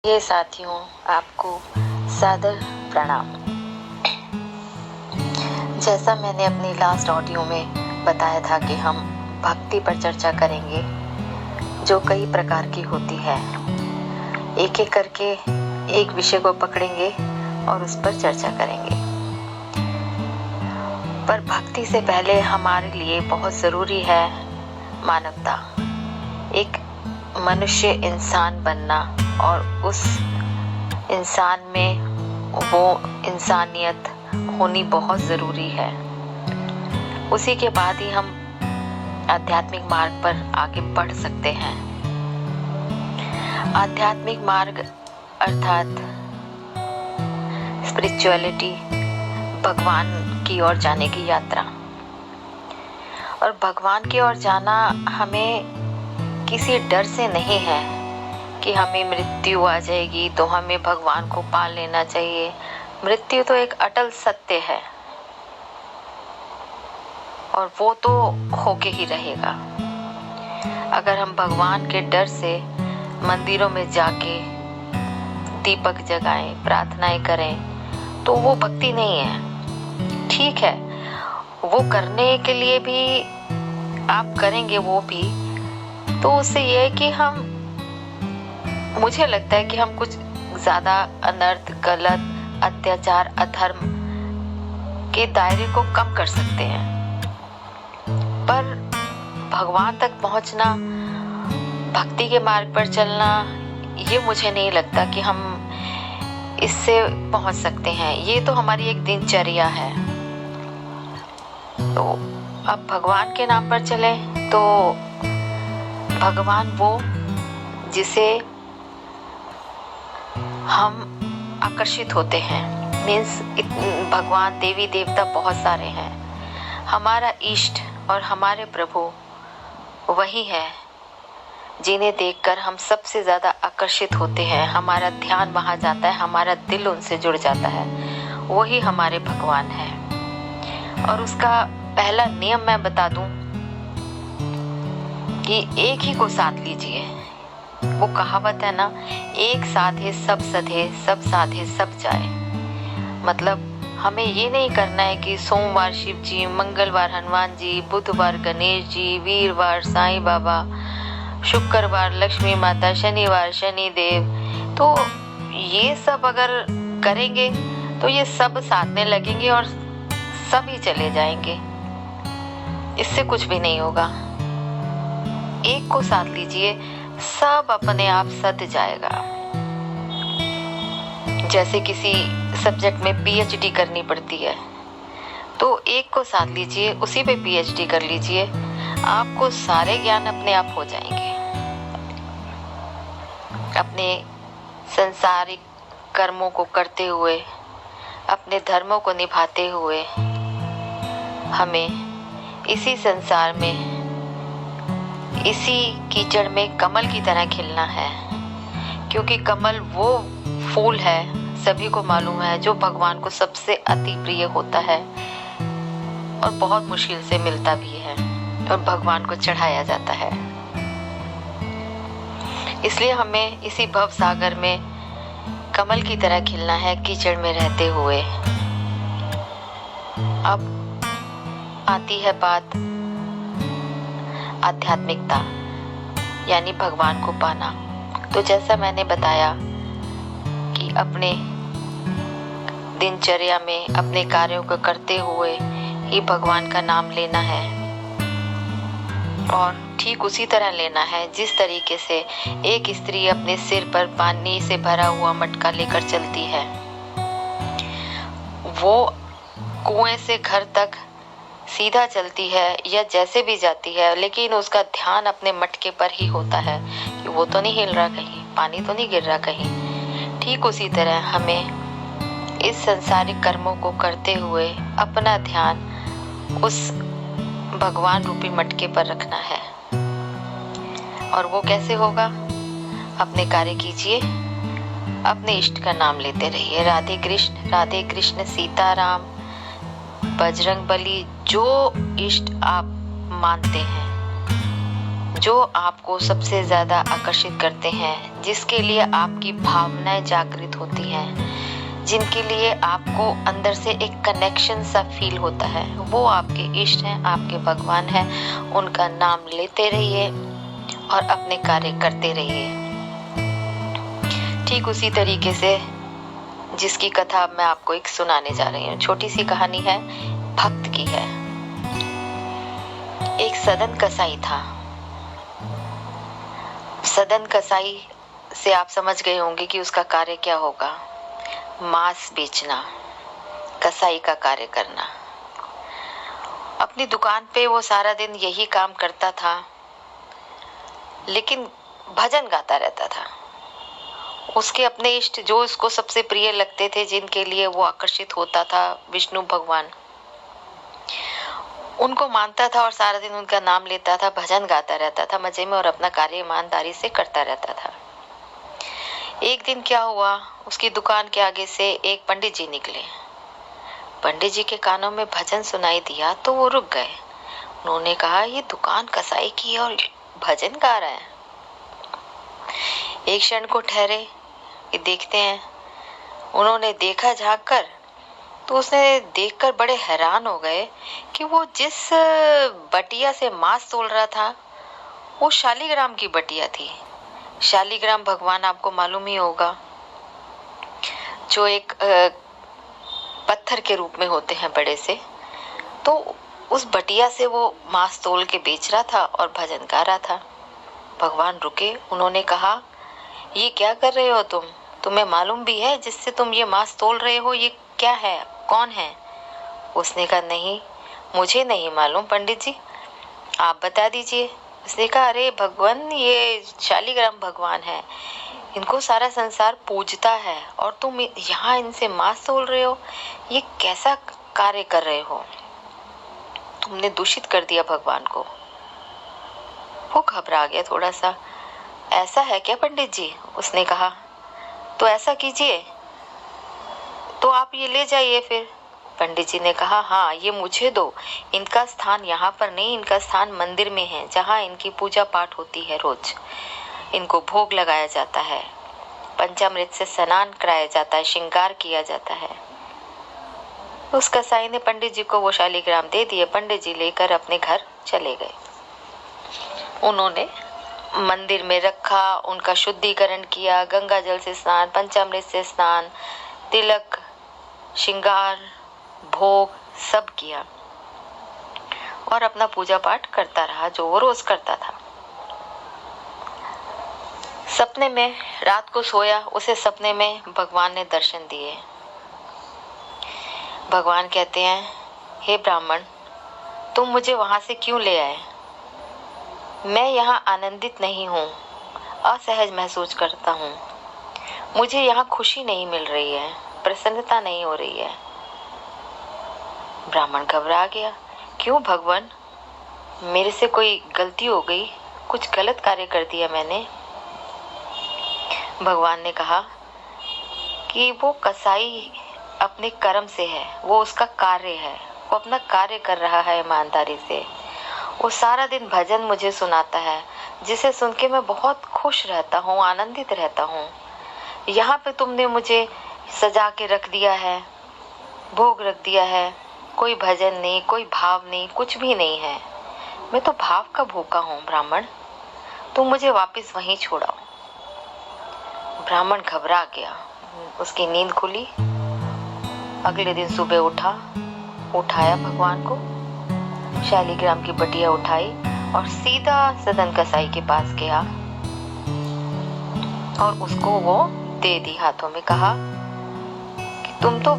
ये साथियों, आपको सादर प्रणाम। जैसा मैंने अपनी लास्ट ऑडियो में बताया था कि हम भक्ति पर चर्चा करेंगे, जो कई प्रकार की होती है। एक एक करके एक विषय को पकड़ेंगे और उस पर चर्चा करेंगे। पर भक्ति से पहले हमारे लिए बहुत ज़रूरी है मानवता, एक मनुष्य इंसान बनना, और उस इंसान में वो इंसानियत होनी बहुत ज़रूरी है। उसी के बाद ही हम आध्यात्मिक मार्ग पर आगे बढ़ सकते हैं। आध्यात्मिक मार्ग अर्थात स्पिरिचुअलिटी, भगवान की ओर जाने की यात्रा। और भगवान की ओर जाना हमें किसी डर से नहीं है कि हमें मृत्यु आ जाएगी तो हमें भगवान को पा लेना चाहिए। मृत्यु तो एक अटल सत्य है और वो तो होके ही रहेगा। अगर हम भगवान के डर से मंदिरों में जाके दीपक जगाएं, प्रार्थनाएं करें, तो वो भक्ति नहीं है। ठीक है, वो करने के लिए भी आप करेंगे, वो भी तो उससे ये है कि मुझे लगता है कि हम कुछ ज़्यादा अनर्थ, गलत, अत्याचार, अधर्म के दायरे को कम कर सकते हैं। पर भगवान तक पहुंचना, भक्ति के मार्ग पर चलना, ये मुझे नहीं लगता कि हम इससे पहुंच सकते हैं। ये तो हमारी एक दिनचर्या है। तो अब भगवान के नाम पर चले तो भगवान वो जिसे हम आकर्षित होते हैं। मीन्स भगवान, देवी देवता बहुत सारे हैं। हमारा इष्ट और हमारे प्रभु वही है जिन्हें देखकर हम सबसे ज़्यादा आकर्षित होते हैं। हमारा ध्यान वहाँ जाता है, हमारा दिल उनसे जुड़ जाता है। वही हमारे भगवान है। और उसका पहला नियम मैं बता दूं कि एक ही को साथ लीजिए। वो कहावत है ना, एक साधे सब सधे, सब साधे सब जाए। मतलब हमें ये नहीं करना है कि सोमवार शिव जी, मंगलवार हनुमान जी, बुधवार गणेश जी, वीरवार साईं बाबा, शुक्रवार लक्ष्मी माता, शनिवार शनिदेव। तो ये सब अगर करेंगे तो ये सब साथ में लगेंगे और सब ही चले जाएंगे। इससे कुछ भी नहीं होगा। एक को साथ लीजिए, सब अपने आप सध जाएगा। जैसे किसी सब्जेक्ट में पीएचडी करनी पड़ती है, तो एक को साथ लीजिए, उसी पे पीएचडी कर लीजिए, आपको सारे ज्ञान अपने आप हो जाएंगे। अपने संसारिक कर्मों को करते हुए, अपने धर्मों को निभाते हुए हमें इसी संसार में, इसी कीचड़ में कमल की तरह खिलना है। क्योंकि कमल वो फूल है, सभी को मालूम है, जो भगवान को सबसे अति प्रिय होता है और बहुत मुश्किल से मिलता भी है और भगवान को चढ़ाया जाता है। इसलिए हमें इसी भव सागर में कमल की तरह खिलना है, कीचड़ में रहते हुए। अब आती है बात आध्यात्मिकता, यानी भगवान को पाना। तो जैसा मैंने बताया कि अपने दिनचर्या में अपने कार्यों को करते हुए ही भगवान का नाम लेना है, और ठीक उसी तरह लेना है जिस तरीके से एक स्त्री अपने सिर पर पानी से भरा हुआ मटका लेकर चलती है। वो कुएं से घर तक सीधा चलती है या जैसे भी जाती है, लेकिन उसका ध्यान अपने मटके पर ही होता है कि वो तो नहीं हिल रहा कहीं, पानी तो नहीं गिर रहा कहीं। ठीक उसी तरह हमें इस संसारिक कर्मों को करते हुए अपना ध्यान उस भगवान रूपी मटके पर रखना है। और वो कैसे होगा? अपने कार्य कीजिए, अपने इष्ट का नाम लेते रहिए। राधे कृष्ण सीताराम, बजरंग बली, जो इष्ट आप मानते हैं, जो आपको सबसे ज्यादा आकर्षित करते हैं, जिसके लिए आपकी भावनाएं जागृत होती हैं, जिनके लिए आपको अंदर से एक कनेक्शन सा फील होता है, वो आपके इष्ट हैं, आपके भगवान हैं। उनका नाम लेते रहिए और अपने कार्य करते रहिए। ठीक उसी तरीके से जिसकी कथा मैं आपको एक सुनाने जा रही हूँ। छोटी सी कहानी है, भक्त की है। एक सदन कसाई था। सदन कसाई से आप समझ गए होंगे कि उसका कार्य क्या होगा। मांस बेचना, कसाई का कार्य करना। अपनी दुकान पे वो सारा दिन यही काम करता था, लेकिन भजन गाता रहता था। उसके अपने इष्ट जो उसको सबसे प्रिय लगते थे, जिनके लिए वो आकर्षित होता था, विष्णु भगवान, उनको मानता था और सारा दिन उनका नाम लेता था, भजन गाता रहता था मजे में और अपना कार्य ईमानदारी से करता रहता था। एक दिन क्या हुआ, उसकी दुकान के आगे से एक पंडित जी निकले। पंडित जी के कानों में भजन सुनाई दिया तो वो रुक गए। उन्होंने कहा, ये दुकान कसाई की और भजन गा रहा है। एक क्षण को ठहरे कि देखते हैं। उन्होंने देखा झांक कर तो उसने देखकर बड़े हैरान हो गए कि वो जिस बटिया से मांस तोल रहा था वो शालीग्राम की बटिया थी। शालीग्राम भगवान आपको मालूम ही होगा, जो एक पत्थर के रूप में होते हैं बड़े से। तो उस बटिया से वो मांस तोल के बेच रहा था और भजन गा रहा था। भगवान रुके। उन्होंने कहा, ये क्या कर रहे हो तुम? तुम्हें मालूम भी है जिससे तुम ये मांस तोल रहे हो ये क्या है, कौन है? उसने कहा, नहीं, मुझे नहीं मालूम पंडित जी, आप बता दीजिए। उसने कहा, अरे भगवान, ये शालीग्राम भगवान है, इनको सारा संसार पूजता है और तुम यहाँ इनसे मांस तोल रहे हो, ये कैसा कार्य कर रहे हो? तुमने दूषित कर दिया भगवान को। वो घबरा गया थोड़ा सा। ऐसा है क्या पंडित जी? उसने कहा, तो ऐसा कीजिए, तो आप ये ले जाइए फिर। पंडित जी ने कहा, हाँ, ये मुझे दो। इनका स्थान यहाँ पर नहीं, इनका स्थान मंदिर में है, जहाँ इनकी पूजा पाठ होती है रोज। इनको भोग लगाया जाता है, पंचामृत से स्नान कराया जाता है, श्रृंगार किया जाता है। उस कसाई ने पंडित जी को वो शालीग्राम दे दिए। पंडित जी लेकर अपने घर चले गए। उन्होंने मंदिर में रखा, उनका शुद्धिकरण किया, गंगा जल से स्नान, पंचामृत से स्नान, तिलक, श्रृंगार, भोग सब किया और अपना पूजा पाठ करता रहा जो वो रोज करता था। सपने में रात को सोया, उसे सपने में भगवान ने दर्शन दिए। भगवान कहते हैं, हे ब्राह्मण, तुम मुझे वहां से क्यों ले आए? मैं यहाँ आनंदित नहीं हूँ, असहज महसूस करता हूँ। मुझे यहाँ खुशी नहीं मिल रही है, प्रसन्नता नहीं हो रही है। ब्राह्मण घबरा गया। क्यों भगवान, मेरे से कोई गलती हो गई? कुछ गलत कार्य कर दिया मैंने? भगवान ने कहा कि वो कसाई अपने कर्म से है, वो उसका कार्य है, वो अपना कार्य कर रहा है ईमानदारी से। वो सारा दिन भजन मुझे सुनाता है, जिसे सुन के मैं बहुत खुश रहता हूँ, आनंदित रहता हूँ। यहाँ पे तुमने मुझे सजा के रख दिया है, भोग रख दिया है, कोई भजन नहीं, कोई भाव नहीं, कुछ भी नहीं है। मैं तो भाव का भूखा हूँ ब्राह्मण, तुम मुझे वापस वहीं छोड़ाओ। ब्राह्मण घबरा गया, उसकी नींद खुली। अगले दिन सुबह उठा, उठाया भगवान को, शालीग्राम की बटिया उठाई और सीधा सदन कसाई के पास गया और उसको वो दे दी हाथों में। कहा कि तुम तो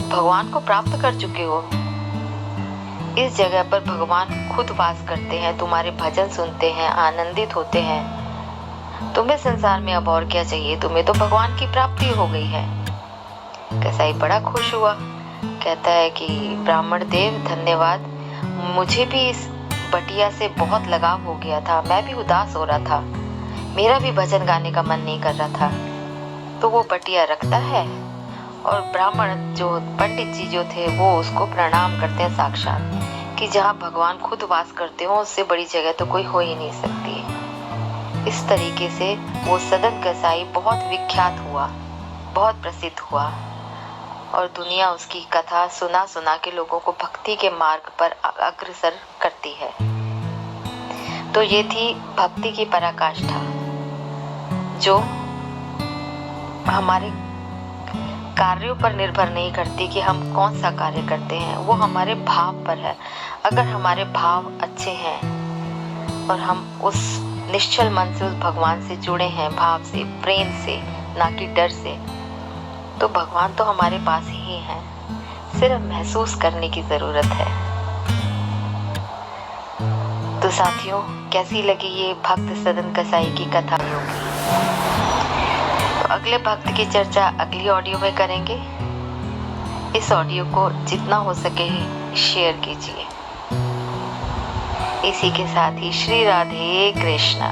भगवान को प्राप्त कर चुके हो, इस जगह पर भगवान खुद वास करते हैं, तुम्हारे भजन सुनते हैं, आनंदित होते हैं। तुम्हें संसार में अब और क्या चाहिए? तुम्हें तो भगवान की प्राप्ति हो गई है। कसाई बड़ा खुश हुआ, कहता है कि ब्राह्मण देव धन्यवाद, मुझे भी इस बटिया से बहुत लगाव हो गया था, मैं भी उदास हो रहा था, मेरा भी भजन गाने का मन नहीं कर रहा था। तो वो बटिया रखता है और ब्राह्मण जो पंडित जी जो थे वो उसको प्रणाम करते हैं साक्षात कि जहाँ भगवान खुद वास करते हो उससे बड़ी जगह तो कोई हो ही नहीं सकती है। इस तरीके से वो सदन कसाई बहुत विख्यात हुआ, बहुत प्रसिद्ध हुआ और दुनिया उसकी कथा सुना सुना के लोगों को भक्ति के मार्ग पर अग्रसर करती है। तो ये थी भक्ति की पराकाष्ठा, जो हमारे कार्यों पर निर्भर नहीं करती कि हम कौन सा कार्य करते हैं, वो हमारे भाव पर है। अगर हमारे भाव अच्छे हैं और हम उस निश्चल मन से उस भगवान से जुड़े हैं, भाव से, प्रेम से, ना कि डर से, तो भगवान तो हमारे पास ही हैं, सिर्फ महसूस करने की जरूरत है। तो साथियों, कैसी लगी ये भक्त सदन कसाई की कथा? तो अगले भक्त की चर्चा अगली ऑडियो में करेंगे। इस ऑडियो को जितना हो सके शेयर कीजिए। इसी के साथ ही श्री राधे कृष्णा।